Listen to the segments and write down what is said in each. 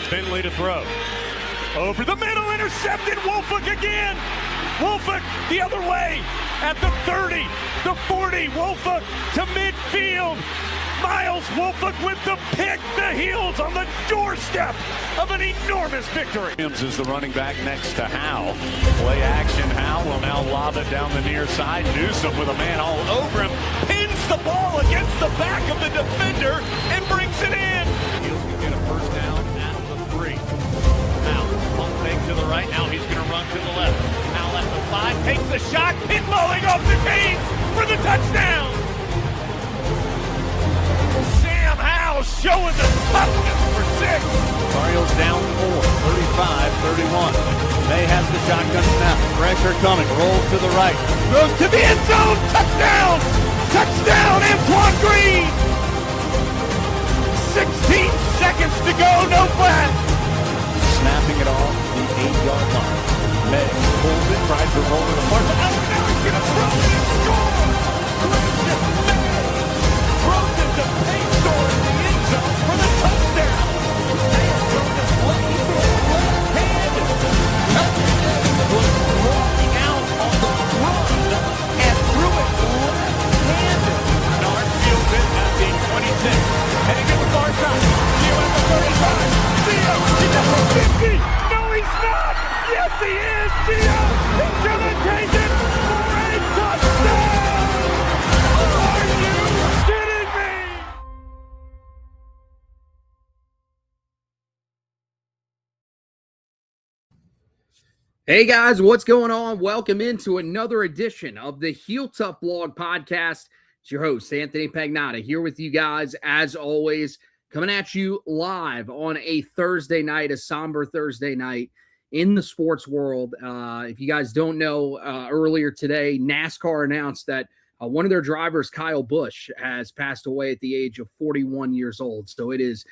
Finley to throw. Over the middle, intercepted. Wolford again. Wolford the other way at the 30, the 40. Wolford to midfield. Miles Wolford with the pick, the heels on the doorstep of an enormous victory. Williams is the running back next to Howe. Play action. Howe will now lob it down the near side. Newsom with a man all over him. Pins the ball against the back of the defender and brings it in. He'll get a first down at the 3. Howe, pump fake to the right. Now he's going to run to the left. Howe at the 5. Takes the shot. Pinballing off the chains for the touchdown. Sam Howe showing the toughness for 6. Cardinals down 4, 35-31. May has the shotgun snap. Pressure coming. Rolls to the right. Throws to the end zone. Touchdown! Touchdown, Antoine Green! 16 seconds to go. No flag. Snapping it off the 8-yard line. May pulls it, tries to roll it apart. Oh, now he's going to throw it and score! Christian May throws it to Paystor in the end zone for the touchdown. They are going to play through the left hand. Was rolling out on the run and threw it left-handed. Nard fields it at the 26. Heading to the far side. Gio at the 35. Gio, he's at the 50. No, he's not. Yes, he is. Gio, he's going to take it for a touchdown. Are you kidding me? Hey guys, what's going on? Welcome into another edition of the Heel Tough Blog Podcast. It's your host, Anthony Pagnotta, here with you guys, as always, coming at you live on a Thursday night, a somber Thursday night in the sports world. If you guys don't know, earlier today, NASCAR announced that one of their drivers, Kyle Busch, has passed away at the age of 41 years old. So it is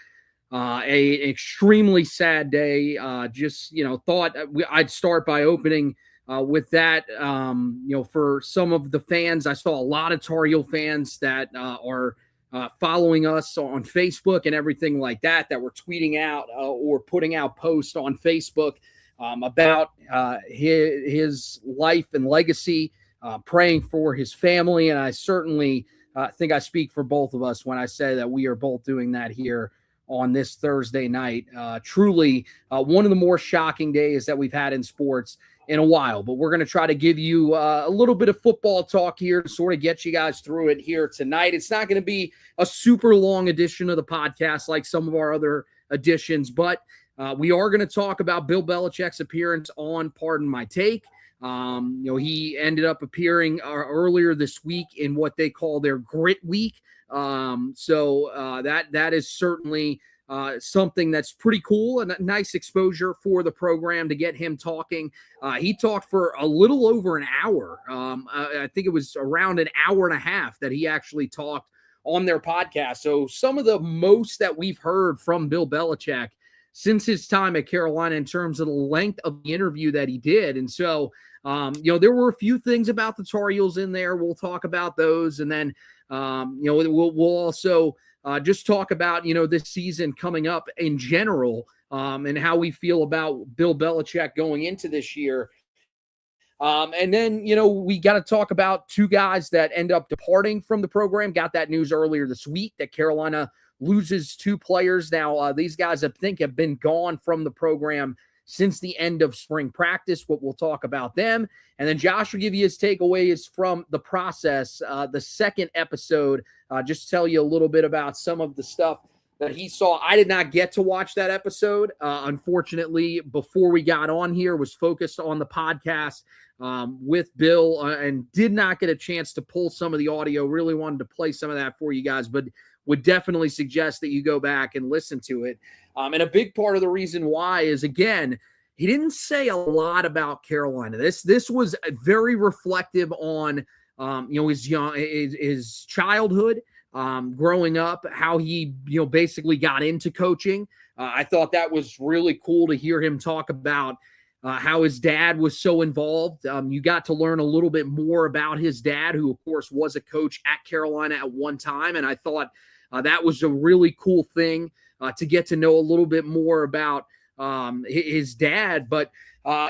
an extremely sad day. Thought I'd start by opening with that. For some of the fans, I saw a lot of Tar Heel fans that are following us on Facebook and everything like that were tweeting out or putting out posts on Facebook about his life and legacy, praying for his family. And I certainly think I speak for both of us when I say that we are both doing that here on this Thursday night. Truly one of the more shocking days that we've had in sports in a while, but we're going to try to give you a little bit of football talk here to sort of get you guys through it here tonight. It's not going to be a super long edition of the podcast like some of our other editions, but we are going to talk about Bill Belichick's appearance on Pardon My Take. He ended up appearing earlier this week in what they call their Grit Week. That is certainly something that's pretty cool and a nice exposure for the program to get him talking. He talked for a little over an hour. I think it was around an hour and a half that he actually talked on their podcast. So some of the most that we've heard from Bill Belichick since his time at Carolina in terms of the length of the interview that he did. And so, there were a few things about the Tar Heels in there. We'll talk about those. And then, we'll also just talk about, this season coming up in general, and how we feel about Bill Belichick going into this year. And then, we got to talk about two guys that end up departing from the program. Got that news earlier this week that Carolina loses 2 players. Now, these guys, I think, have been gone from the program since the end of spring practice. What we'll talk about them. And then Josh will give you his takeaways from the process, the second episode, just tell you a little bit about some of the stuff that he saw. I did not get to watch that episode. Unfortunately, before we got on here, was focused on the podcast with Bill and did not get a chance to pull some of the audio. Really wanted to play some of that for you guys, but would definitely suggest that you go back and listen to it. And a big part of the reason why is, again, he didn't say a lot about Carolina. This was very reflective on, his childhood, growing up, how he, basically got into coaching. I thought that was really cool to hear him talk about how his dad was so involved. You got to learn a little bit more about his dad, who, of course, was a coach at Carolina at one time. And I thought that was a really cool thing to get to know a little bit more about his dad. But,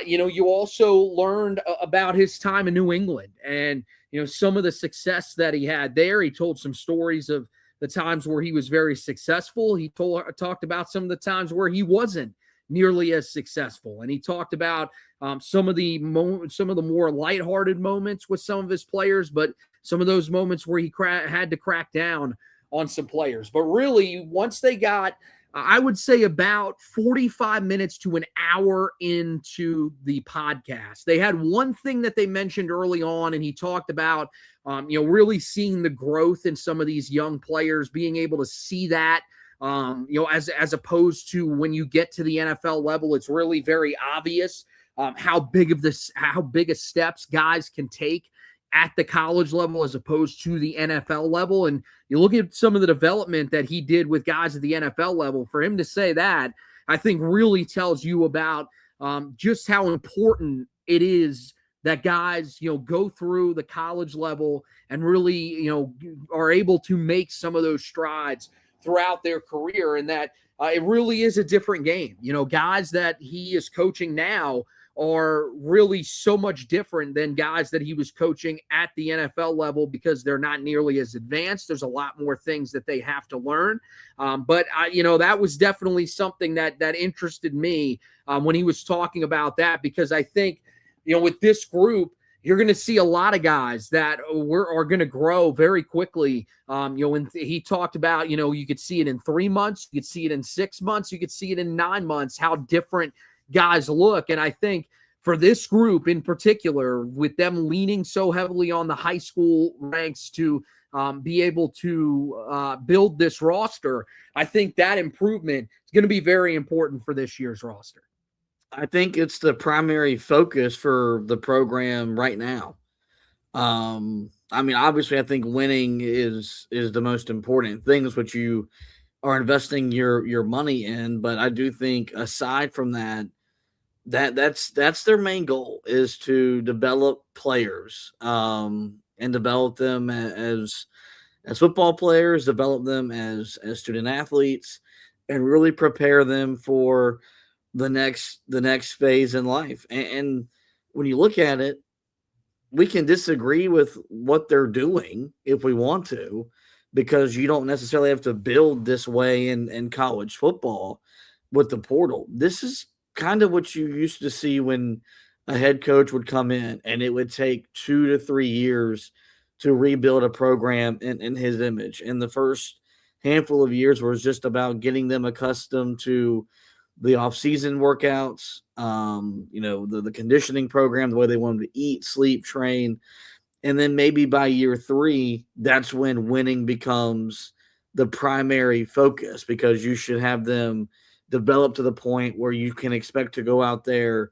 you also learned about his time in New England and, some of the success that he had there. He told some stories of the times where he was very successful. He talked about some of the times where he wasn't nearly as successful. And he talked about some of the more lighthearted moments with some of his players, but some of those moments where he had to crack down on some players. But really, once they got, I would say, about 45 minutes to an hour into the podcast, they had one thing that they mentioned early on, and he talked about, really seeing the growth in some of these young players, being able to see that, as opposed to when you get to the NFL level, it's really very obvious how big of steps guys can take at the college level as opposed to the NFL level. And you look at some of the development that he did with guys at the NFL level. For him to say that, I think really tells you about just how important it is that guys, go through the college level and really, are able to make some of those strides throughout their career, and that it really is a different game. Guys that he is coaching now are really so much different than guys that he was coaching at the NFL level because they're not nearly as advanced. There's a lot more things that they have to learn. But that was definitely something that interested me when he was talking about that, because I think, with this group, you're going to see a lot of guys that are going to grow very quickly. When he talked about, you could see it in 3 months, you could see it in 6 months, you could see it in 9 months, how different guys look. And I think for this group in particular, with them leaning so heavily on the high school ranks to be able to build this roster, I think that improvement is going to be very important for this year's roster. I think it's the primary focus for the program right now. Obviously, I think winning is the most important thing. Is what you are investing your money in. But I do think, aside from that's their main goal, is to develop players and develop them as football players, develop them as student athletes, and really prepare them for the next phase in life. And when you look at it, we can disagree with what they're doing if we want to, because you don't necessarily have to build this way in college football with the portal. This is kind of what you used to see when a head coach would come in and it would take 2 to 3 years to rebuild a program in his image. And the first handful of years was just about getting them accustomed to the off-season workouts, the conditioning program, the way they want them to eat, sleep, train. And then maybe by year 3, that's when winning becomes the primary focus, because you should have them develop to the point where you can expect to go out there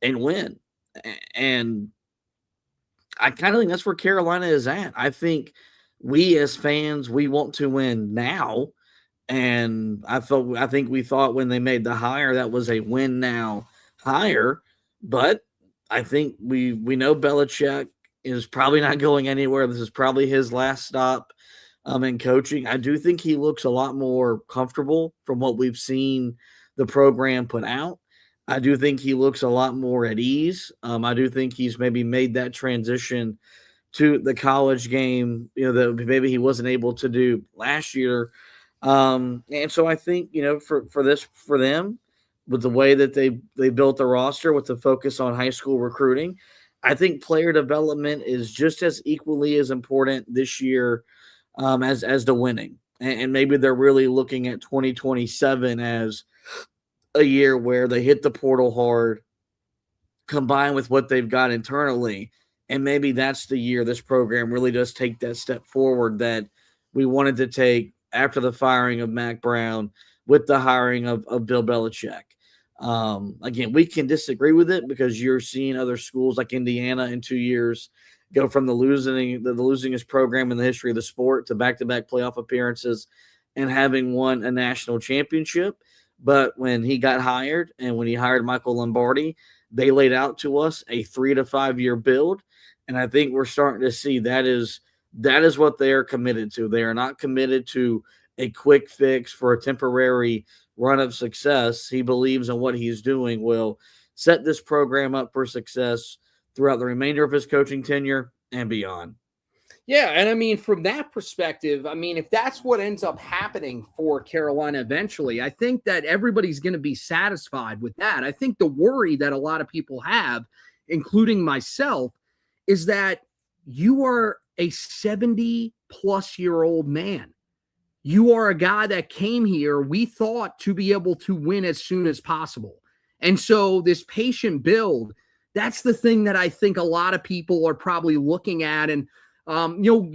and win. And I kind of think that's where Carolina is at. I think we as fans, we want to win now. And I think we thought when they made the hire that was a win now hire, but I think we know Belichick is probably not going anywhere. This is probably his last stop in coaching. I do think he looks a lot more comfortable from what we've seen the program put out. I do think he looks a lot more at ease. I do think he's maybe made that transition to the college game, that maybe he wasn't able to do last year. And so I think, for them, with the way that they built the roster with the focus on high school recruiting, I think player development is just as equally as important this year as the winning. And maybe they're really looking at 2027 as a year where they hit the portal hard, combined with what they've got internally. And maybe that's the year this program really does take that step forward that we wanted to take after the firing of Mac Brown with the hiring of Bill Belichick. Again, we can disagree with it because you're seeing other schools like Indiana in 2 years go from the losingest program in the history of the sport to back-to-back playoff appearances and having won a national championship. But when he got hired and when he hired Michael Lombardi, they laid out to us a 3 to 5 year build. And I think we're starting to see that is what they are committed to. They are not committed to a quick fix for a temporary run of success. He believes in what he's doing will set this program up for success throughout the remainder of his coaching tenure and beyond. Yeah, and I mean, from that perspective, I mean, if that's what ends up happening for Carolina eventually, I think that everybody's going to be satisfied with that. I think the worry that a lot of people have, including myself, is that you are a 70-plus-year-old man. You are a guy that came here, we thought, to be able to win as soon as possible. And so this patient build, that's the thing that I think a lot of people are probably looking at and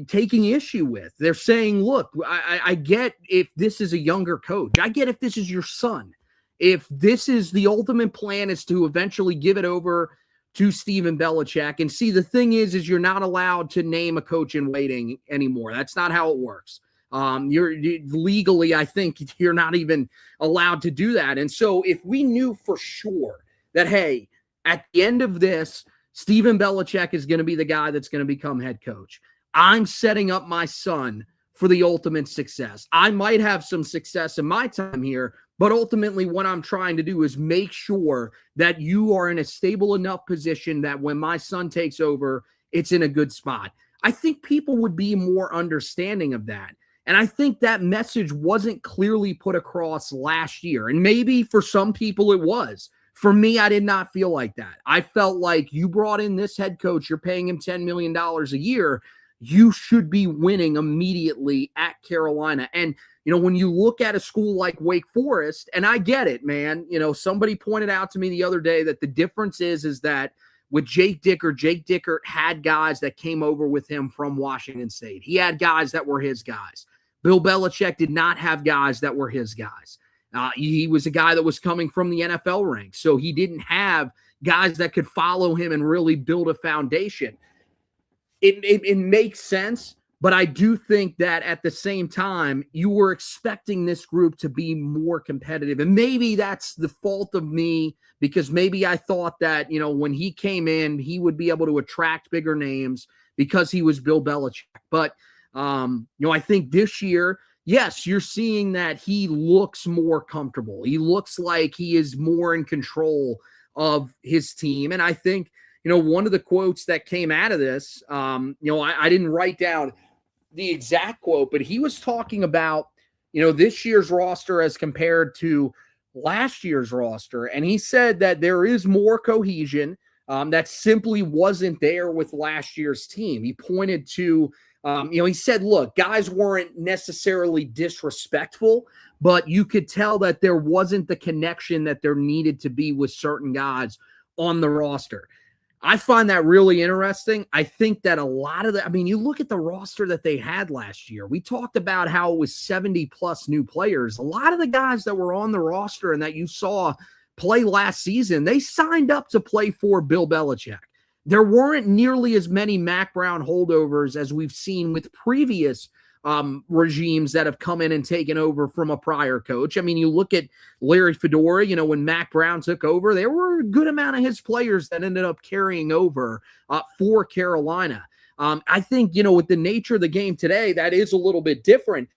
taking issue with. They're saying, look, I get if this is a younger coach. I get if this is your son. If this is the ultimate plan is to eventually give it over to Stephen Belichick. And see, the thing is you're not allowed to name a coach in waiting anymore. That's not how it works. You're legally, I think you're not even allowed to do that. And so if we knew for sure that, hey, at the end of this, Stephen Belichick is going to be the guy that's going to become head coach, I'm setting up my son for the ultimate success. I might have some success in my time here, but ultimately what I'm trying to do is make sure that you are in a stable enough position that when my son takes over, it's in a good spot. I think people would be more understanding of that. And I think that message wasn't clearly put across last year. And maybe for some people it was. For me, I did not feel like that. I felt like you brought in this head coach, you're paying him $10 million a year. You should be winning immediately at Carolina. And, when you look at a school like Wake Forest, and I get it, man, somebody pointed out to me the other day that the difference is that with Jake Dickert had guys that came over with him from Washington State. He had guys that were his guys. Bill Belichick did not have guys that were his guys. He was a guy that was coming from the NFL ranks, so he didn't have guys that could follow him and really build a foundation. It makes sense, but I do think that at the same time, you were expecting this group to be more competitive. And maybe that's the fault of me because maybe I thought that, when he came in, he would be able to attract bigger names because he was Bill Belichick. But, I think this year, yes, you're seeing that he looks more comfortable. He looks like he is more in control of his team. And I think, one of the quotes that came out of this, I didn't write down the exact quote, but he was talking about, this year's roster as compared to last year's roster. And he said that there is more cohesion that simply wasn't there with last year's team. He pointed to, he said, look, guys weren't necessarily disrespectful, but you could tell that there wasn't the connection that there needed to be with certain guys on the roster. I find that really interesting. I think that a lot of you look at the roster that they had last year. We talked about how it was 70 plus new players. A lot of the guys that were on the roster and that you saw play last season, they signed up to play for Bill Belichick. There weren't nearly as many Mac Brown holdovers as we've seen with previous regimes that have come in and taken over from a prior coach. You look at Larry Fedora, when Mac Brown took over, there were a good amount of his players that ended up carrying over for Carolina. I think, with the nature of the game today, that is a little bit different.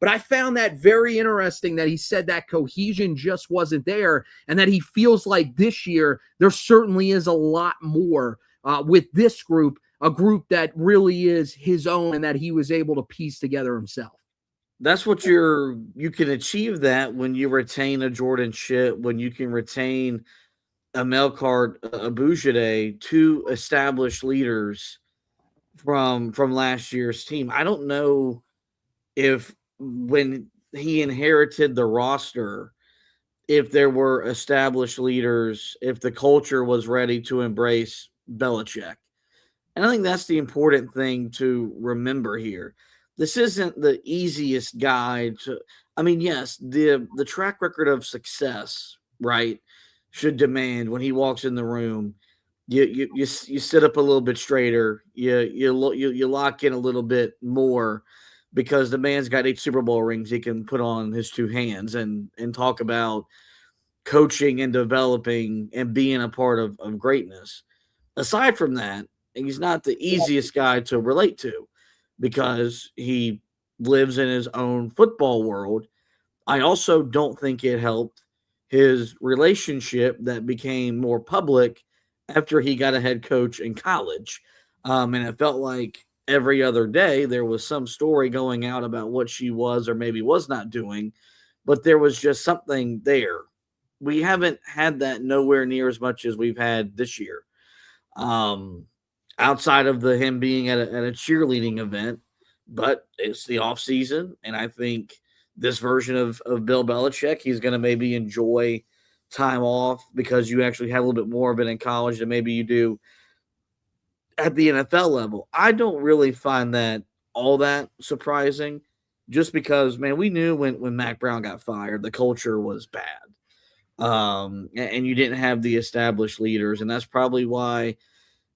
But I found that very interesting that he said that cohesion just wasn't there and that he feels like this year there certainly is a lot more with this group, a group that really is his own and that he was able to piece together himself. That's what you can achieve that when you retain a Jordan Shipp, when you can retain a Melkart Abujade, two established leaders from last year's team. I don't know if when he inherited the roster, if there were established leaders, if the culture was ready to embrace Belichick. And I think that's the important thing to remember here. This isn't the easiest guide to, yes, the track record of success, right, should demand when he walks in the room, you sit up a little bit straighter, you lock in a little bit more because the man's got 8 Super Bowl rings he can put on his 2 hands and talk about coaching and developing and being a part of greatness. Aside from that, he's not the easiest guy to relate to because he lives in his own football world. I also don't think it helped his relationship that became more public after he got a head coach in college. And it felt like every other day there was some story going out about what she was or maybe was not doing, but there was just something there. We haven't had that nowhere near as much as we've had this year. Um, Outside of him being at a cheerleading event, but it's the off season, and I think this version of Bill Belichick, he's going to maybe enjoy time off because you actually have a little bit more of it in college than maybe you do at the NFL level. I don't really find that all that surprising, just because, man, we knew when Mac Brown got fired, the culture was bad. And you didn't have the established leaders, and that's probably why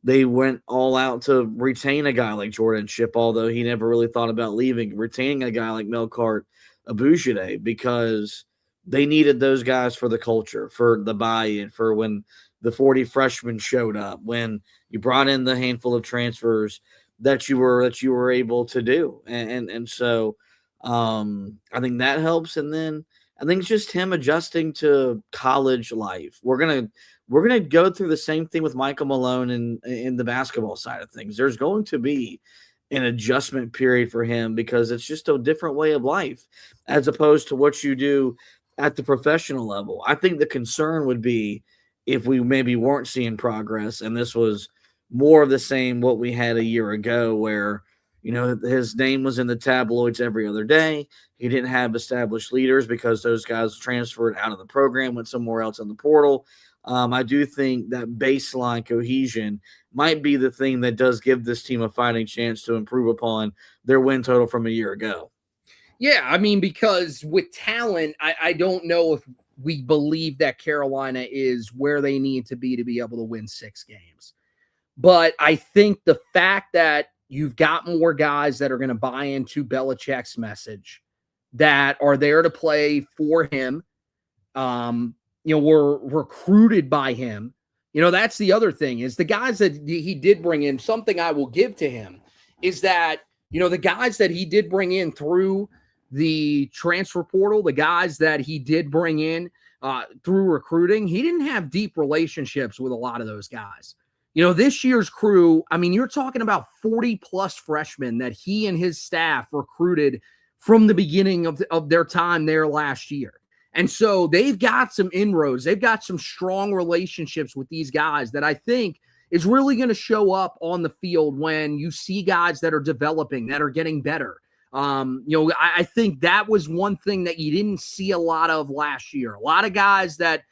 they went all out to retain a guy like Jordan Shipp, although he never really thought about leaving, retaining a guy like Melkart Abushide, because they needed those guys for the culture, for the buy-in, for when the 40 freshmen showed up, when you brought in the handful of transfers that you were able to do. And so I think that helps. And then I think it's just him adjusting to college life. We're gonna go through the same thing with Michael Malone in the basketball side of things. There's going to be an adjustment period for him because it's just a different way of life as opposed to what you do at the professional level. I think the concern would be if we maybe weren't seeing progress and this was more of the same what we had a year ago, where his name was in the tabloids every other day. He didn't have established leaders because those guys transferred out of the program, went somewhere else in the portal. I do think that baseline cohesion might be the thing that does give this team a fighting chance to improve upon their win total from a year ago. Yeah, I mean, because with talent, I don't know if we believe that Carolina is where they need to be able to win 6 games. But I think the fact that you've got more guys that are going to buy into Belichick's message, that are there to play for him, were recruited by him. That's the other thing, is the guys that he did bring in. Something I will give to him is that, the guys that he did bring in through the transfer portal, the guys that he did bring in through recruiting, he didn't have deep relationships with a lot of those guys. This year's crew, I mean, you're talking about 40 plus freshmen that he and his staff recruited from the beginning of their time there last year. And so they've got some inroads. They've got some strong relationships with these guys that I think is really going to show up on the field when you see guys that are developing, that are getting better. I think that was one thing that you didn't see a lot of last year. A lot of guys that,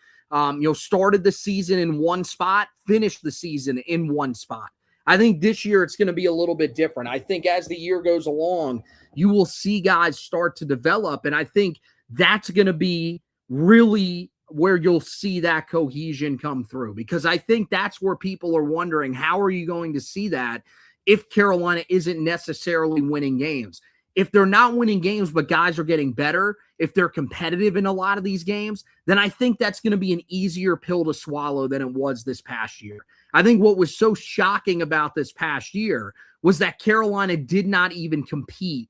started the season in one spot, finished the season in one spot. I think this year it's going to be a little bit different. I think as the year goes along, you will see guys start to develop. And I think that's going to be really where you'll see that cohesion come through, because I think that's where people are wondering, how are you going to see that if Carolina isn't necessarily winning games? If they're not winning games, but guys are getting better, if they're competitive in a lot of these games, then I think that's going to be an easier pill to swallow than it was this past year. I think what was so shocking about this past year was that Carolina did not even compete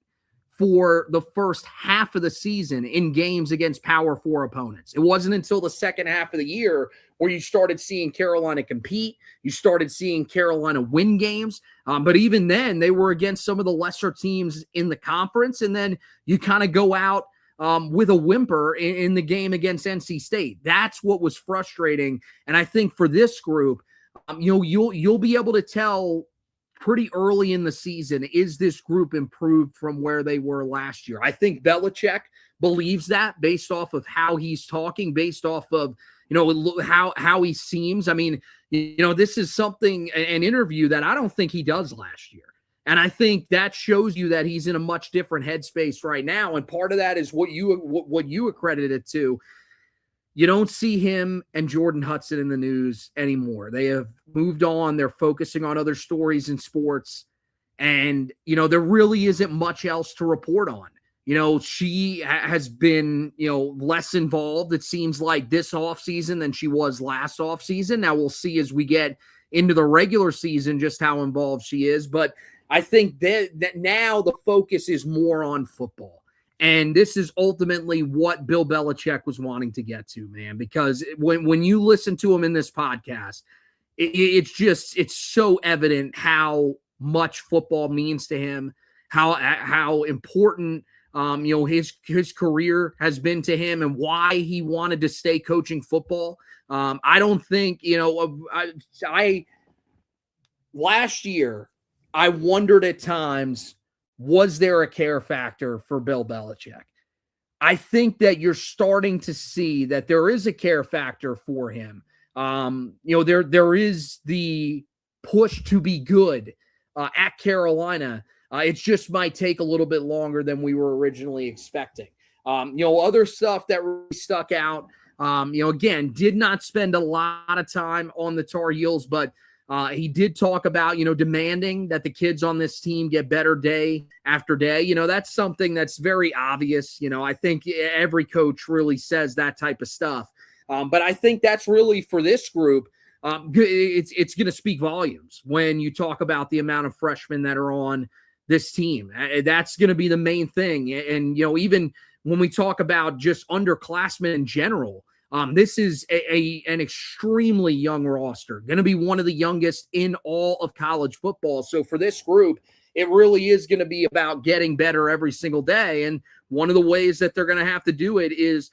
for the first half of the season in games against Power 4 opponents. It wasn't until the second half of the year where you started seeing Carolina compete. You started seeing Carolina win games. But even then, they were against some of the lesser teams in the conference. And then you kind of go out with a whimper in the game against NC State. That's what was frustrating. And I think for this group, you'll be able to tell pretty early in the season, is this group improved from where they were last year? I think Belichick believes that based off of how he's talking, based off of, how he seems. I mean, this is something, an interview that I don't think he does last year. And I think that shows you that he's in a much different headspace right now. And part of that is what you accredit it to. You don't see him and Jordan Hudson in the news anymore. They have moved on. They're focusing on other stories in sports. And, there really isn't much else to report on. She has been, less involved, it seems like, this offseason than she was last offseason. Now we'll see as we get into the regular season just how involved she is. But I think that now the focus is more on football. And this is ultimately what Bill Belichick was wanting to get to, man, because when you listen to him in this podcast, it's so evident how much football means to him, how important his career has been to him, and why he wanted to stay coaching football. I don't think I last year I wondered at times, was there a care factor for Bill Belichick? I think that you're starting to see that there is a care factor for him. There is the push to be good at Carolina. It just might take a little bit longer than we were originally expecting. Other stuff that really stuck out, again, did not spend a lot of time on the Tar Heels, but he did talk about, demanding that the kids on this team get better day after day. That's something that's very obvious. I think every coach really says that type of stuff. But I think that's really for this group. It's going to speak volumes when you talk about the amount of freshmen that are on this team. That's going to be the main thing. And, even when we talk about just underclassmen in general, this is an extremely young roster, going to be one of the youngest in all of college football. So for this group, it really is going to be about getting better every single day. And one of the ways that they're going to have to do it is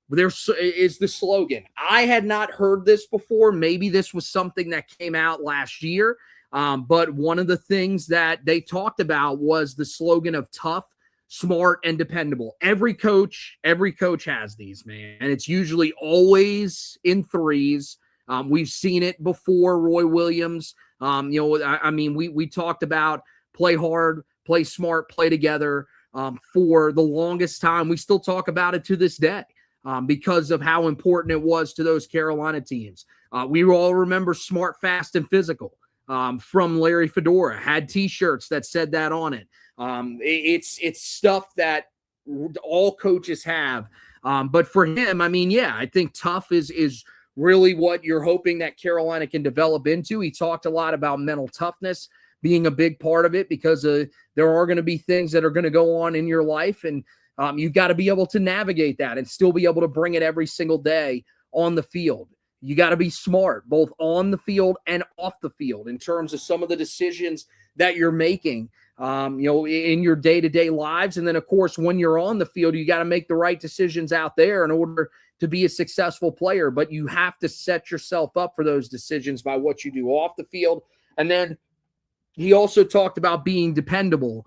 the slogan. I had not heard this before. Maybe this was something that came out last year. But one of the things that they talked about was the slogan of tough, smart, and dependable. Every coach has these, man. And it's usually always in threes. We've seen it before, Roy Williams. We talked about play hard, play smart, play together for the longest time. We still talk about it to this day. Because of how important it was to those Carolina teams. We all remember smart, fast, and physical from Larry Fedora, had T-shirts that said that on it. It's stuff that all coaches have. But for him, I think tough is really what you're hoping that Carolina can develop into. He talked a lot about mental toughness being a big part of it because there are going to be things that are going to go on in your life, and you've got to be able to navigate that and still be able to bring it every single day on the field. You got to be smart, both on the field and off the field, in terms of some of the decisions that you're making, in your day-to-day lives. And then, of course, when you're on the field, you got to make the right decisions out there in order to be a successful player. But you have to set yourself up for those decisions by what you do off the field. And then he also talked about being dependable,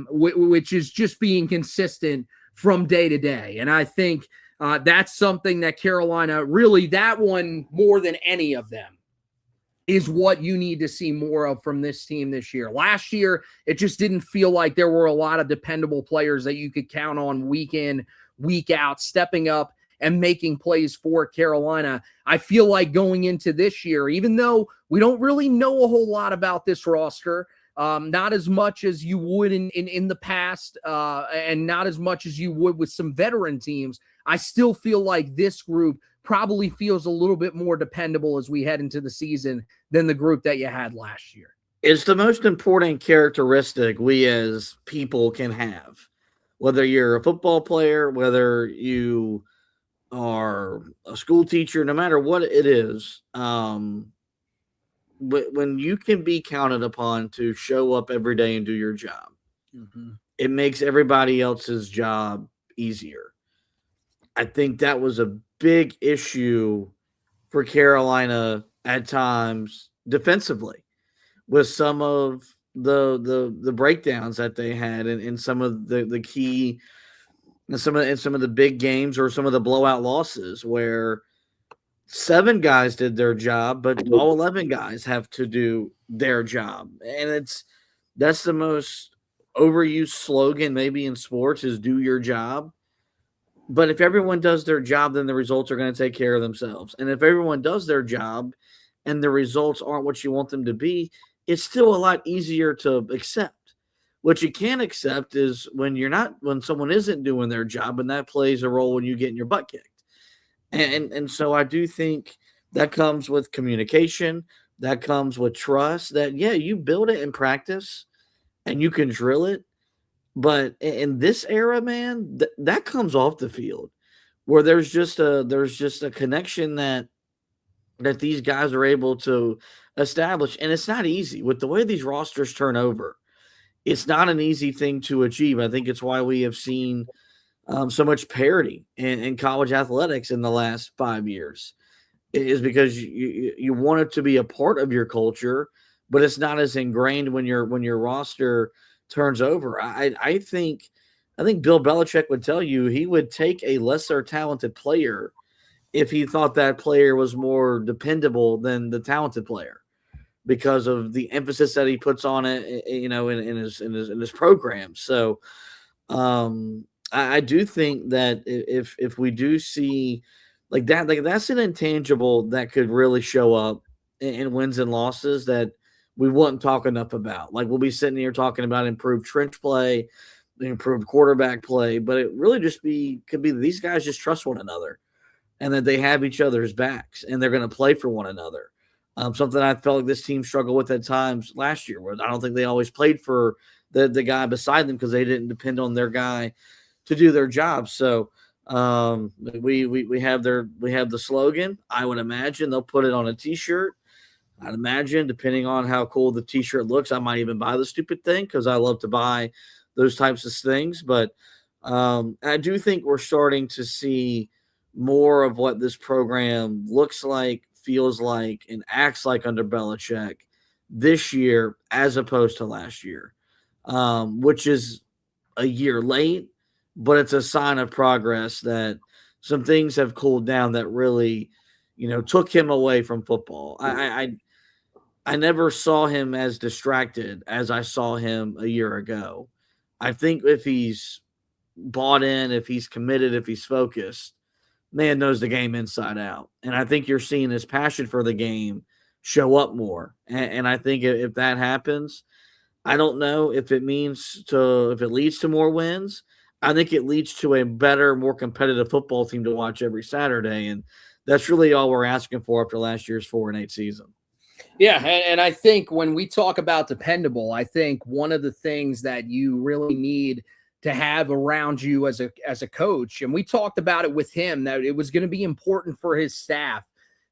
which is just being consistent from day to day. And I think that's something that Carolina, really, that one more than any of them, is what you need to see more of from this team this year. Last year, it just didn't feel like there were a lot of dependable players that you could count on week in, week out, stepping up and making plays for Carolina. I feel like going into this year, even though we don't really know a whole lot about this roster, not as much as you would in the past, and not as much as you would with some veteran teams, I still feel like this group probably feels a little bit more dependable as we head into the season than the group that you had last year. It's the most important characteristic we as people can have. Whether you're a football player, whether you are a school teacher, no matter what it is, when you can be counted upon to show up every day and do your job, it makes everybody else's job easier. I think that was a big issue for Carolina at times defensively, with some of the breakdowns that they had in some of the key, in some of the big games or some of the blowout losses where 7 guys did their job, but all 11 guys have to do their job. And that's the most overused slogan maybe in sports, is do your job. But if everyone does their job, then the results are going to take care of themselves. And if everyone does their job and the results aren't what you want them to be, it's still a lot easier to accept. What you can't accept is when someone isn't doing their job, and that plays a role when you get your butt kicked. And so I do think that comes with communication. That comes with trust, that, yeah, you build it in practice. and you can drill it. But in this era, man, that comes off the field where there's just a connection that these guys are able to establish, and it's not easy with the way these rosters turn over. It's not an easy thing to achieve. I think it's why we have seen so much parity in college athletics in the last 5 years, is because you want it to be a part of your culture, but it's not as ingrained when your roster turns over. I think Bill Belichick would tell you he would take a lesser talented player if he thought that player was more dependable than the talented player, because of the emphasis that he puts on it, in his program. So I do think that if we do see like that's an intangible that could really show up in wins and losses that we wouldn't talk enough about. Like, we'll be sitting here talking about improved trench play, improved quarterback play, but it really could be these guys just trust one another and that they have each other's backs and they're going to play for one another. Something I felt like this team struggled with at times last year, where I don't think they always played for the guy beside them because they didn't depend on their guy to do their job. So we have the slogan. I would imagine they'll put it on a T-shirt. I'd imagine, depending on how cool the T-shirt looks, I might even buy the stupid thing because I love to buy those types of things. But I do think we're starting to see more of what this program looks like, feels like, and acts like under Belichick this year as opposed to last year, which is a year late, but it's a sign of progress that some things have cooled down that really, took him away from football. I never saw him as distracted as I saw him a year ago. I think if he's bought in, if he's committed, if he's focused, man knows the game inside out. And I think you're seeing his passion for the game show up more. And I think if that happens, I don't know if it leads to more wins. I think it leads to a better, more competitive football team to watch every Saturday. And that's really all we're asking for after last year's 4-8 season. Yeah, and I think when we talk about dependable, I think one of the things that you really need to have around you as a coach, and we talked about it with him, that it was going to be important for his staff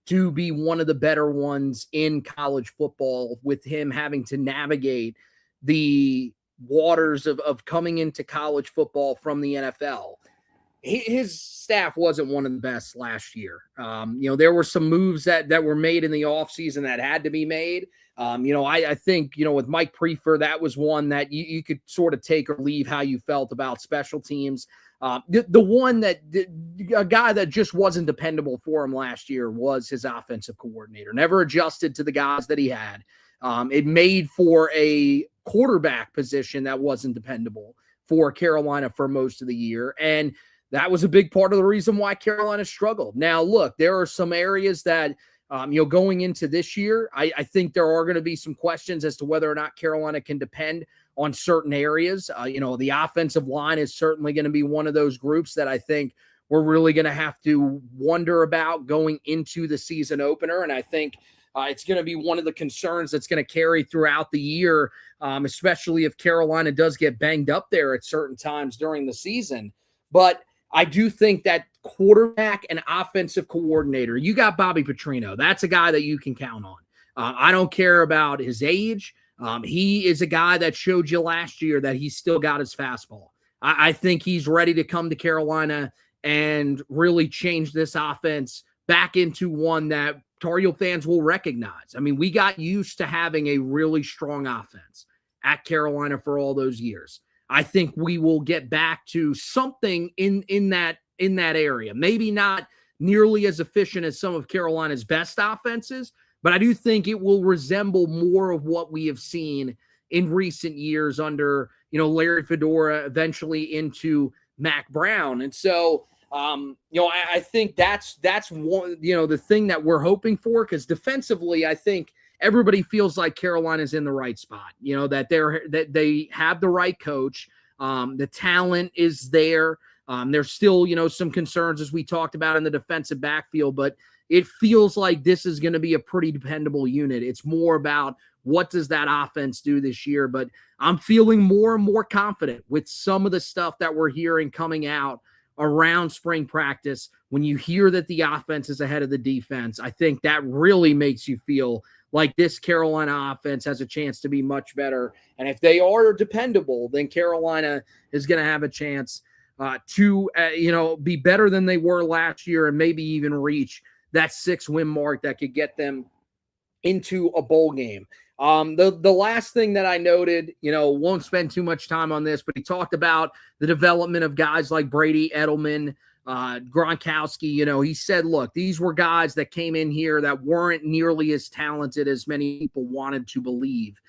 to be one of the better ones in college football, with him having to navigate the waters of coming into college football from the NFL. His staff wasn't one of the best last year. There were some moves that were made in the offseason that had to be made. I think, with Mike Prefer, that was one that you could sort of take or leave how you felt about special teams. A guy that just wasn't dependable for him last year was his offensive coordinator. Never adjusted to the guys that he had. It made for a quarterback position that wasn't dependable for Carolina for most of the year. And that was a big part of the reason why Carolina struggled. Now, look, there are some areas that, going into this year, I think there are going to be some questions as to whether or not Carolina can depend on certain areas. The offensive line is certainly going to be one of those groups that I think we're really going to have to wonder about going into the season opener. And I think it's going to be one of the concerns that's going to carry throughout the year, especially if Carolina does get banged up there at certain times during the season. But I do think that quarterback and offensive coordinator, you got Bobby Petrino. That's a guy that you can count on. I don't care about his age. He is a guy that showed you last year that he's still got his fastball. I think he's ready to come to Carolina and really change this offense back into one that Tar Heel fans will recognize. I mean, we got used to having a really strong offense at Carolina for all those years. I think we will get back to something in that area. Maybe not nearly as efficient as some of Carolina's best offenses, but I do think it will resemble more of what we have seen in recent years under, Larry Fedora, eventually into Mac Brown. And so, I think that's one, the thing that we're hoping for, because defensively, I think everybody feels like Carolina's in the right spot, that they have the right coach. The talent is there. There's still, some concerns, as we talked about, in the defensive backfield, but it feels like this is going to be a pretty dependable unit. It's more about what does that offense do this year? But I'm feeling more and more confident with some of the stuff that we're hearing coming out around spring practice. When you hear that the offense is ahead of the defense, I think that really makes you feel like this Carolina offense has a chance to be much better. And if they are dependable, then Carolina is going to have a chance to be better than they were last year and maybe even reach that 6-win mark that could get them into a bowl game. The last thing that I noted, won't spend too much time on this, but he talked about the development of guys like Brady, Edelman, Gronkowski. He said, look, these were guys that came in here that weren't nearly as talented as many people wanted to believe.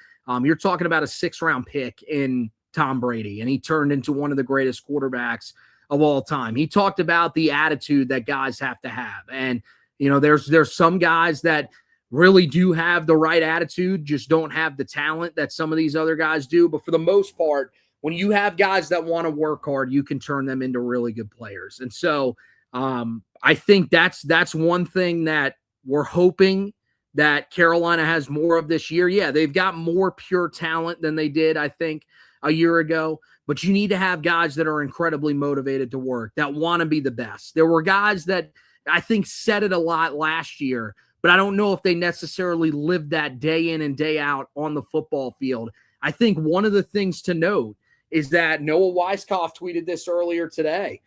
You're talking about a 6th-round pick in Tom Brady, and he turned into one of the greatest quarterbacks of all time. He talked about the attitude that guys have to have. And, there's some guys that really do have the right attitude, just don't have the talent that some of these other guys do. But for the most part, when you have guys that want to work hard, you can turn them into really good players. And so I think that's one thing that we're hoping that Carolina has more of this year. Yeah, they've got more pure talent than they did, I think, a year ago. But you need to have guys that are incredibly motivated to work, that want to be the best. There were guys that I think said it a lot last year, but I don't know if they necessarily lived that day in and day out on the football field. I think one of the things to note is that Noah Weiskopf tweeted this earlier today.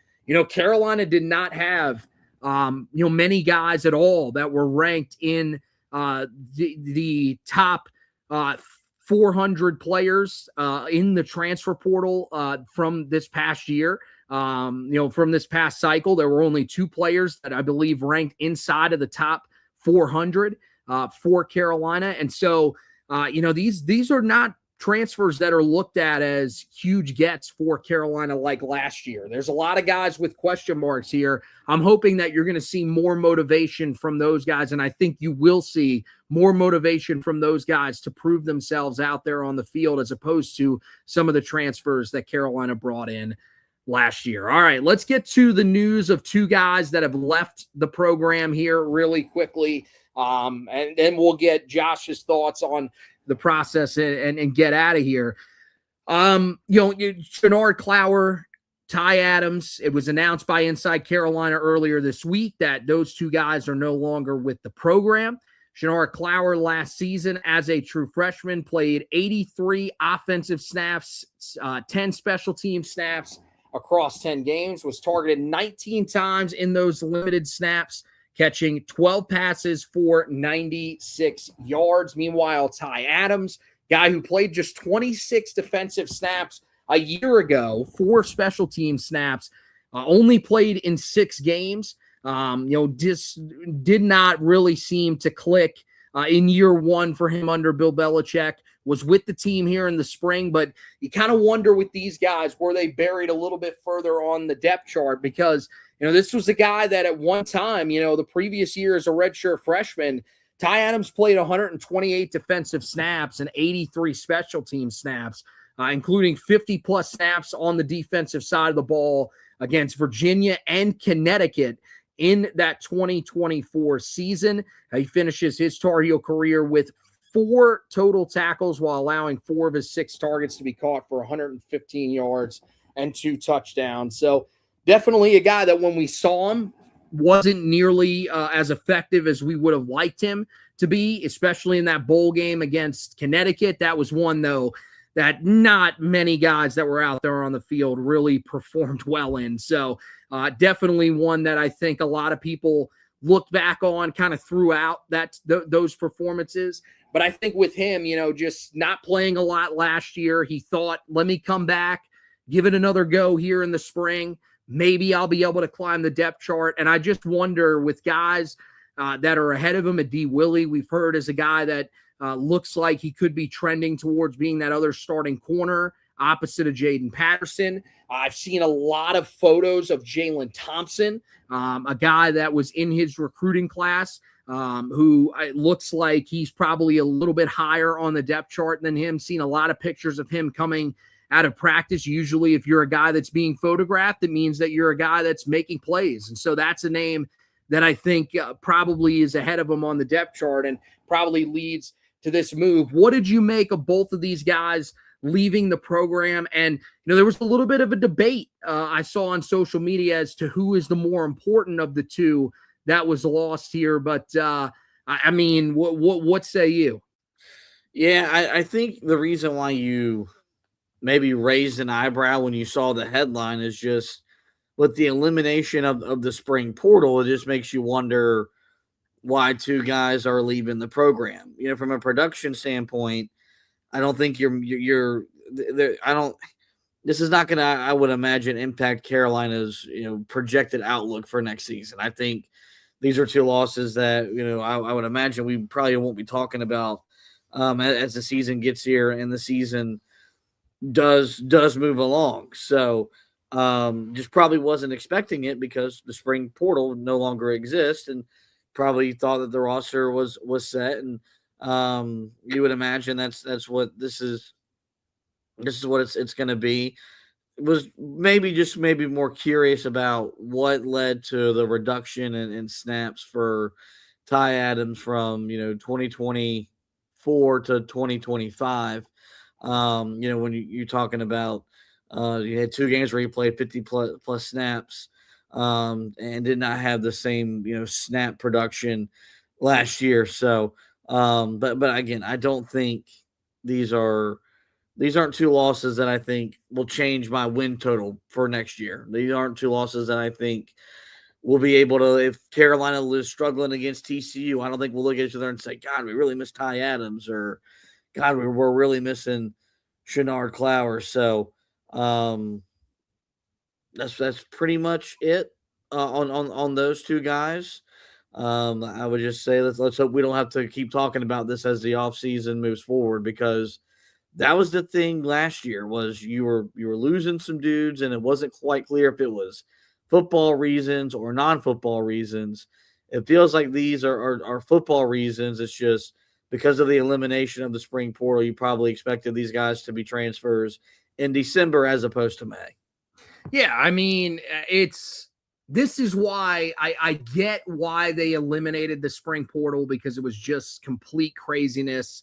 Carolina did not have, many guys at all that were ranked in the top 400 players in the transfer portal from this past year. From this past cycle, there were only 2 players that I believe ranked inside of the top 400 for Carolina. And so, these are not transfers that are looked at as huge gets for Carolina like last year. There's a lot of guys with question marks here. I'm hoping that you're going to see more motivation from those guys, and I think you will see more motivation from those guys to prove themselves out there on the field as opposed to some of the transfers that Carolina brought in last year. All right, let's get to the news of 2 guys that have left the program here really quickly, and then we'll get Josh's thoughts on the process and get out of here. Shenard Clower, Ty Adams, it was announced by Inside Carolina earlier this week that those 2 guys are no longer with the program. Shenard Clower last season as a true freshman played 83 offensive snaps, 10 special team snaps across 10 games, was targeted 19 times in those limited snaps, catching 12 passes for 96 yards. Meanwhile, Ty Adams, guy who played just 26 defensive snaps a year ago, 4 special team snaps, only played in 6 games. Just did not really seem to click in year 1 for him under Bill Belichick. Was with the team here in the spring, but you kind of wonder with these guys, were they buried a little bit further on the depth chart? Because this was a guy that at one time, the previous year as a redshirt freshman, Ty Adams played 128 defensive snaps and 83 special team snaps, including 50-plus snaps on the defensive side of the ball against Virginia and Connecticut in that 2024 season. He finishes his Tar Heel career with 4 total tackles while allowing 4 of his 6 targets to be caught for 115 yards and 2 touchdowns. So definitely a guy that when we saw him wasn't nearly as effective as we would have liked him to be, especially in that bowl game against Connecticut. That was one, though, that not many guys that were out there on the field really performed well in. So definitely one that I think a lot of people looked back on kind of throughout those performances. But I think with him, just not playing a lot last year, he thought, let me come back, give it another go here in the spring. Maybe I'll be able to climb the depth chart. And I just wonder with guys that are ahead of him, D. Willie, we've heard is a guy that looks like he could be trending towards being that other starting corner opposite of Jaden Patterson. I've seen a lot of photos of Jalen Thompson, a guy that was in his recruiting class, who it looks like he's probably a little bit higher on the depth chart than him. Seen a lot of pictures of him coming out of practice. Usually if you're a guy that's being photographed, it means that you're a guy that's making plays. And so that's a name that I think probably is ahead of him on the depth chart and probably leads to this move. What did you make of both of these guys leaving the program? And, there was a little bit of a debate I saw on social media as to who is the more important of the two that was lost here. But, I mean, what say you? Yeah, I think the reason why you maybe raised an eyebrow when you saw the headline is just with the elimination of the spring portal, it just makes you wonder why two guys are leaving the program. From a production standpoint, I don't think you're I don't. This is not going to, I would imagine, impact Carolina's projected outlook for next season. I think these are two losses that I would imagine we probably won't be talking about as the season gets here and the season does move along. So just probably wasn't expecting it because the spring portal no longer exists, and probably thought that the roster was set. And you would imagine that's what this is what it's going to be. Was maybe more curious about what led to the reduction in snaps for Ty Adams from 2024 to 2025. When you're talking about you had 2 games where he played 50 plus snaps and did not have the same snap production last year. So but again, I don't think these aren't 2 losses that I think will change my win total for next year. These aren't 2 losses that I think we'll be able to, if Carolina is struggling against TCU, I don't think we'll look at each other and say, God, we really miss Ty Adams, or God, we're really missing Shenard Clower. So that's pretty much it on those 2 guys. I would just say let's hope we don't have to keep talking about this as the offseason moves forward, because that was the thing last year, was you were losing some dudes, and it wasn't quite clear if it was football reasons or non-football reasons. It feels like these are football reasons. It's just because of the elimination of the spring portal, you probably expected these guys to be transfers in December as opposed to May. Yeah, I mean, this is why I get why they eliminated the spring portal, because it was just complete craziness.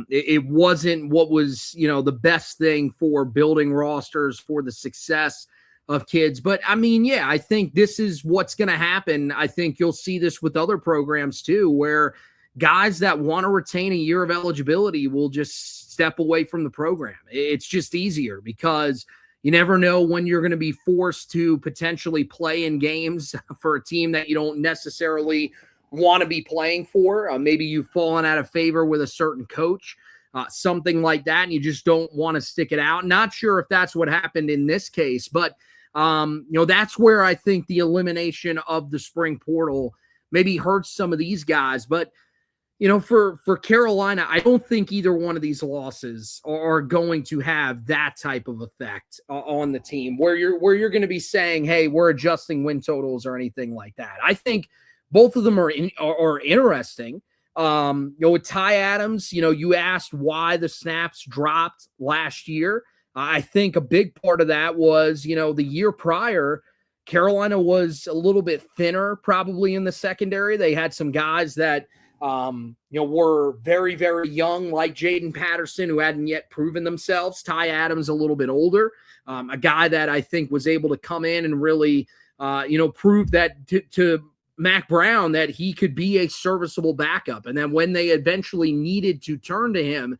It wasn't what was, the best thing for building rosters, for the success of kids. But I mean, yeah, I think this is what's going to happen. I think you'll see this with other programs too, where guys that want to retain a year of eligibility will just step away from the program. It's just easier because you never know when you're going to be forced to potentially play in games for a team that you don't necessarily want to be playing for. Maybe you've fallen out of favor with a certain coach, something like that, and you just don't want to stick it out. Not sure if that's what happened in this case, but that's where I think the elimination of the spring portal maybe hurts some of these guys. But for Carolina, I don't think either one of these losses are going to have that type of effect on the team where you're going to be saying, hey, we're adjusting win totals or anything like that. I think both of them are interesting. With Ty Adams, you asked why the snaps dropped last year. I think a big part of that was, the year prior, Carolina was a little bit thinner probably in the secondary. They had some guys that, were very, very young, like Jaden Patterson, who hadn't yet proven themselves. Ty Adams, a little bit older, a guy that I think was able to come in and really, prove that to Mac Brown that he could be a serviceable backup. And then when they eventually needed to turn to him,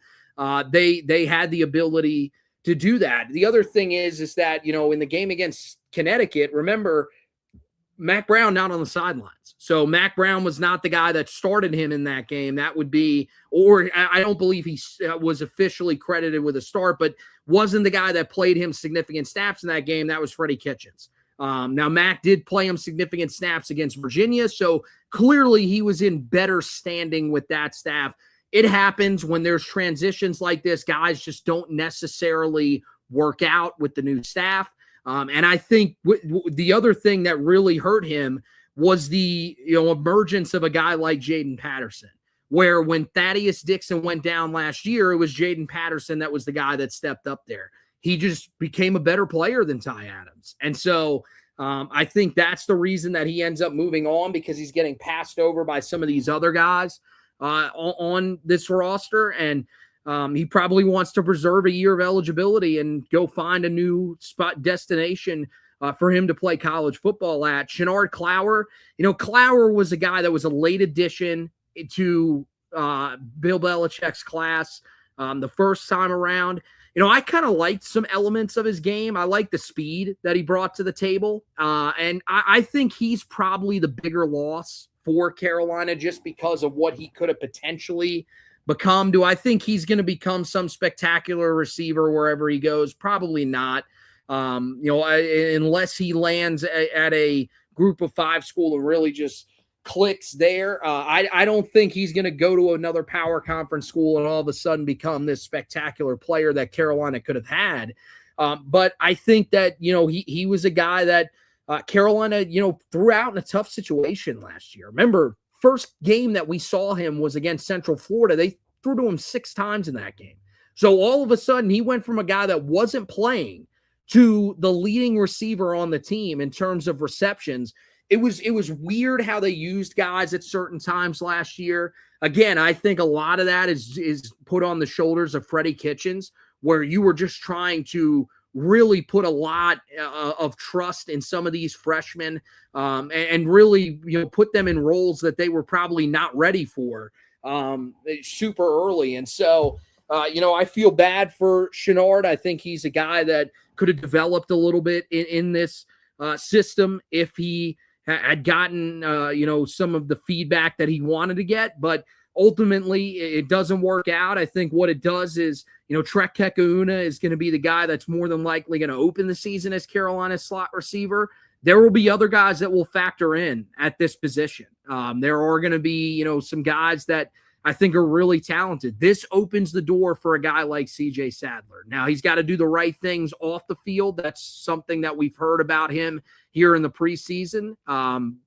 they had the ability to do that. The other thing is that, in the game against Connecticut, remember, Mac Brown not on the sidelines. So Mac Brown was not the guy that started him in that game. That would be, or I don't believe he was officially credited with a start, but wasn't the guy that played him significant snaps in that game. That was Freddie Kitchens. Now, Mac did play him significant snaps against Virginia, so clearly he was in better standing with that staff. It happens when there's transitions like this. Guys just don't necessarily work out with the new staff. And I think the other thing that really hurt him was the emergence of a guy like Jaden Patterson, where when Thaddeus Dixon went down last year, it was Jaden Patterson that was the guy that stepped up there. He just became a better player than Ty Adams. And so I think that's the reason that he ends up moving on, because he's getting passed over by some of these other guys. on this roster, and he probably wants to preserve a year of eligibility and go find a new spot destination for him to play college football at. Shenard Clower, Clower was a guy that was a late addition to Bill Belichick's class the first time around. I kind of liked some elements of his game. I like the speed that he brought to the table. And I think he's probably the bigger loss for Carolina just because of what he could have potentially become. Do I think he's going to become some spectacular receiver wherever he goes? Probably not. Unless he lands at a group of 5 school and really just clicks there. I don't think he's going to go to another power conference school and all of a sudden become this spectacular player that Carolina could have had. But I think that, he was a guy that Carolina, threw out in a tough situation last year. Remember, first game that we saw him was against Central Florida. They threw to him 6 times in that game. So all of a sudden he went from a guy that wasn't playing to the leading receiver on the team in terms of receptions. It was weird how they used guys at certain times last year. Again, I think a lot of that is put on the shoulders of Freddie Kitchens, where you were just trying to really put a lot of trust in some of these freshmen and really put them in roles that they were probably not ready for super early. And so, I feel bad for Shenard. I think he's a guy that could have developed a little bit in this system if he had gotten, some of the feedback that he wanted to get, but ultimately it doesn't work out. I think what it does is, Trek Kekauna is going to be the guy that's more than likely going to open the season as Carolina's slot receiver. There will be other guys that will factor in at this position. There are going to be, some guys that I think are really talented. This opens the door for a guy like CJ Sadler. Now, he's got to do the right things off the field. That's something that we've heard about him here in the preseason.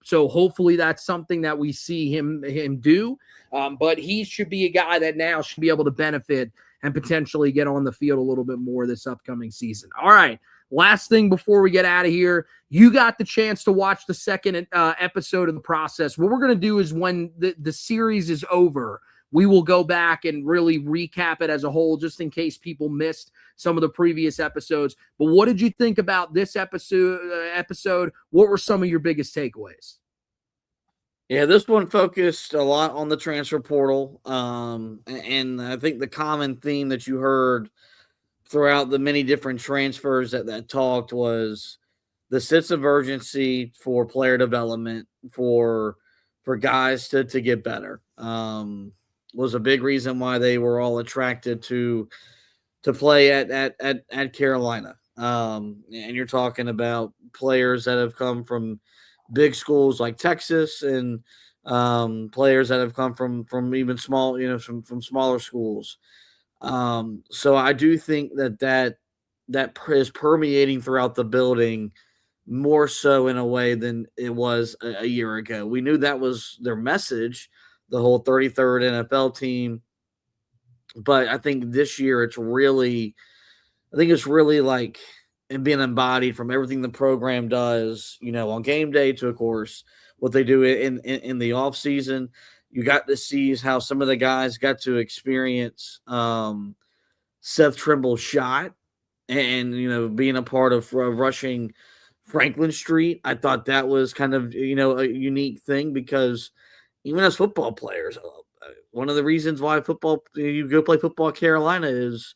So hopefully that's something that we see him do. But he should be a guy that now should be able to benefit and potentially get on the field a little bit more this upcoming season. All right. Last thing before we get out of here, you got the chance to watch the second episode of The Process. What we're going to do is when the series is over, we will go back and really recap it as a whole, just in case people missed some of the previous episodes. But what did you think about this episode? What were some of your biggest takeaways? Yeah, this one focused a lot on the transfer portal. And I think the common theme that you heard throughout the many different transfers that talked was the sense of urgency for player development, for guys to get better. Was a big reason why they were all attracted to play at Carolina. And you're talking about players that have come from big schools like Texas and players that have come from even small, from smaller schools. So I do think that is permeating throughout the building more so in a way than it was a year ago. We knew that was their message, the whole 33rd NFL team. But I think this year it's really like and being embodied from everything the program does, on game day to, of course, what they do in the off season. You got to see how some of the guys got to experience Seth Trimble's shot and, being a part of rushing Franklin Street. I thought that was kind of, a unique thing because even as football players, one of the reasons why you go play football at Carolina is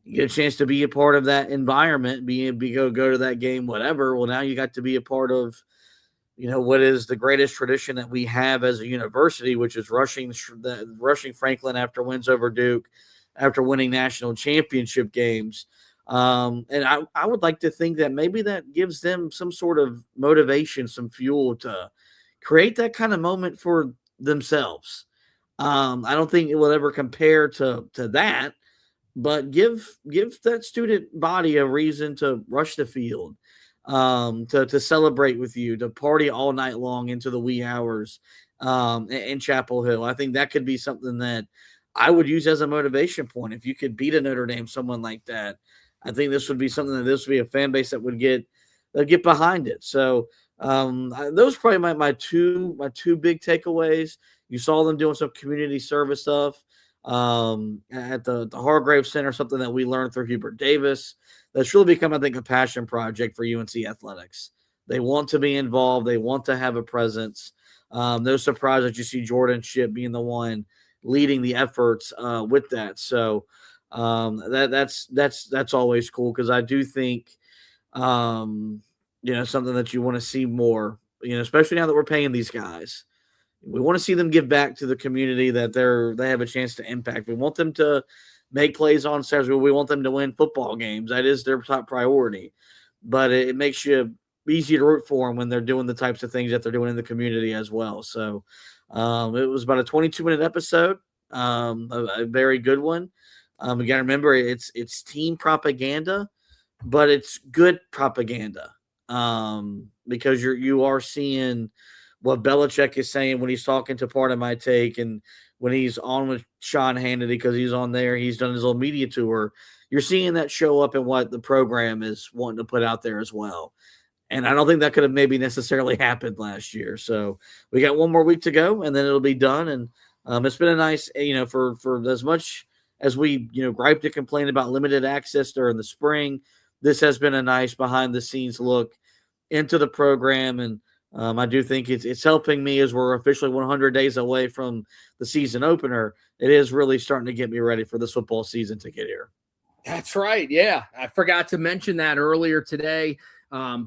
you get a chance to be a part of that environment, go to that game, whatever. Well, now you got to be a part of, what is the greatest tradition that we have as a university, which is rushing Franklin after wins over Duke, after winning national championship games. And I would like to think that maybe that gives them some sort of motivation, some fuel to create that kind of moment for themselves. I don't think it will ever compare to that, but give that student body a reason to rush the field, to celebrate with you, to party all night long into the wee hours in Chapel Hill. I think that could be something that I would use as a motivation point. If you could beat a Notre Dame, someone like that, I think this would be something that this would be a fan base that would get behind it. So those are probably my two big takeaways. You saw them doing some community service stuff at the Hargrave Center, something that we learned through Hubert Davis. That's really become, I think, a passion project for UNC athletics. They want to be involved. They want to have a presence. No surprise that you see Jordan Shipp being the one leading the efforts with that. So that's always cool, because I do think something that you want to see more, especially now that we're paying these guys. We want to see them give back to the community that they have a chance to impact. We want them to make plays on Saturdays. We want them to win football games. That is their top priority. But it makes you easy to root for them when they're doing the types of things that they're doing in the community as well. So it was about a 22-minute episode, a very good one. You got to remember, it's team propaganda, but it's good propaganda, because you are seeing what Belichick is saying when he's talking to Part of My Take, and when he's on with Sean Hannity, because he's on there, he's done his little media tour. You're seeing that show up in what the program is wanting to put out there as well. And I don't think that could have maybe necessarily happened last year. So we got one more week to go, and then it'll be done. And it's been a nice, for as much as we, griped and complained about limited access during the spring, this has been a nice behind the scenes look into the program. And I do think it's helping me as we're officially 100 days away from the season opener. It is really starting to get me ready for this football season to get here. That's right. Yeah. I forgot to mention that earlier today.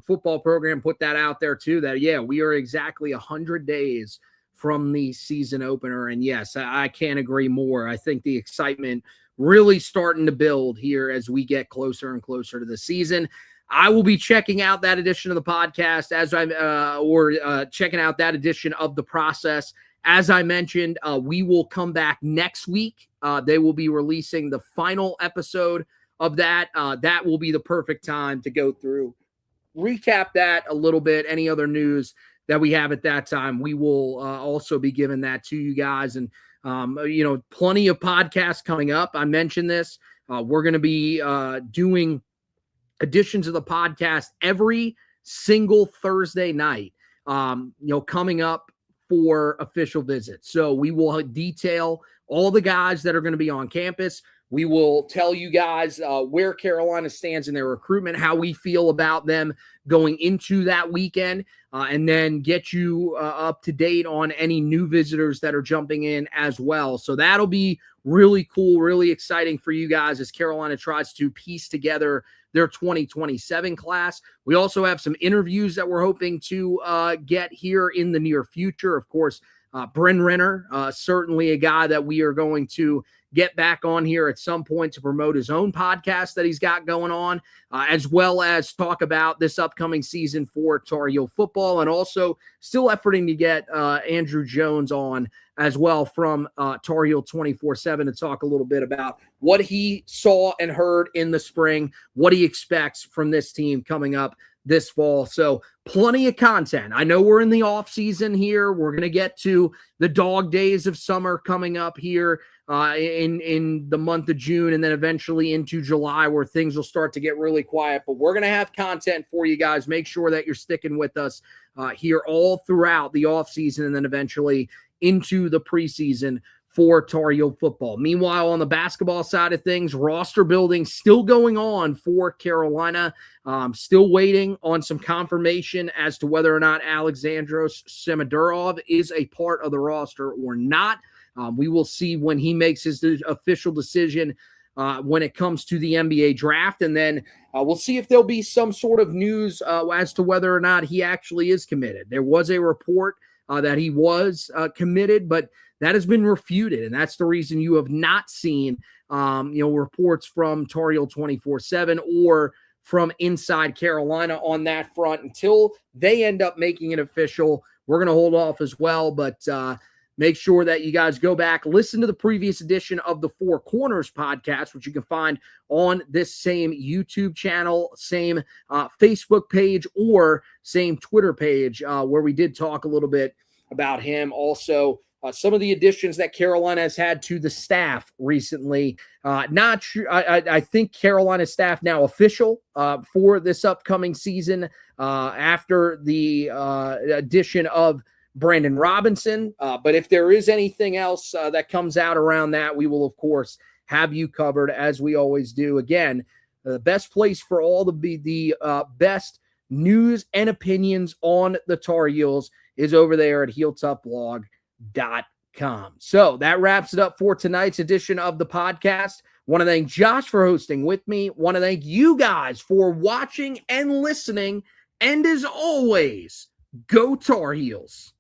Football program put that out there too, that, we are exactly 100 days from the season opener. And yes, I can't agree more. I think the excitement really starting to build here as we get closer and closer to the season. I will be checking out that edition of the podcast checking out that edition of the process. As I mentioned, we will come back next week. They will be releasing the final episode of that. That will be the perfect time to go through, recap that a little bit. Any other news that we have at that time, we will also be giving that to you guys. And, plenty of podcasts coming up. I mentioned this. We're going to be doing editions of the podcast every single Thursday night, coming up for official visits. So we will detail all the guys that are going to be on campus. We will tell you guys where Carolina stands in their recruitment, how we feel about them going into that weekend, and then get you up to date on any new visitors that are jumping in as well. So that'll be really cool, really exciting for you guys as Carolina tries to piece together their 2027 class. We also have some interviews that we're hoping to get here in the near future. Of course, Bryn Renner, certainly a guy that we are going to get back on here at some point to promote his own podcast that he's got going on, as well as talk about this upcoming season for Tar Heel football, and also still efforting to get Andrew Jones on as well from Tar Heel 24/7 to talk a little bit about what he saw and heard in the spring, what he expects from this team coming up this fall. So plenty of content. I know we're in the off season here. We're going to get to the dog days of summer coming up here in the month of June, and then eventually into July, where things will start to get really quiet. But we're going to have content for you guys. Make sure that you're sticking with us here all throughout the off season, and then eventually into the preseason for Tar Heel football. Meanwhile, on the basketball side of things, roster building still going on for Carolina. Still waiting on some confirmation as to whether or not Alexandros Semidurov is a part of the roster or not. We will see when he makes his official decision when it comes to the NBA draft. And then we'll see if there'll be some sort of news as to whether or not he actually is committed. There was a report that he was committed, but that has been refuted. And that's the reason you have not seen, reports from Tar Heel 24/7 or from inside Carolina on that front until they end up making it official. We're going to hold off as well, but make sure that you guys go back, listen to the previous edition of the Four Corners podcast, which you can find on this same YouTube channel, same Facebook page, or same Twitter page, where we did talk a little bit about him. Also, some of the additions that Carolina has had to the staff recently. Not true. I think Carolina's staff now official for this upcoming season after the addition of Brandon Robinson. But if there is anything else that comes out around that, we will, of course, have you covered as we always do. Again, the best place for all the best news and opinions on the Tar Heels is over there at HeelToughBlog.com. So that wraps it up for tonight's edition of the podcast. Want to thank Josh for hosting with me. Want to thank you guys for watching and listening. And as always, go Tar Heels.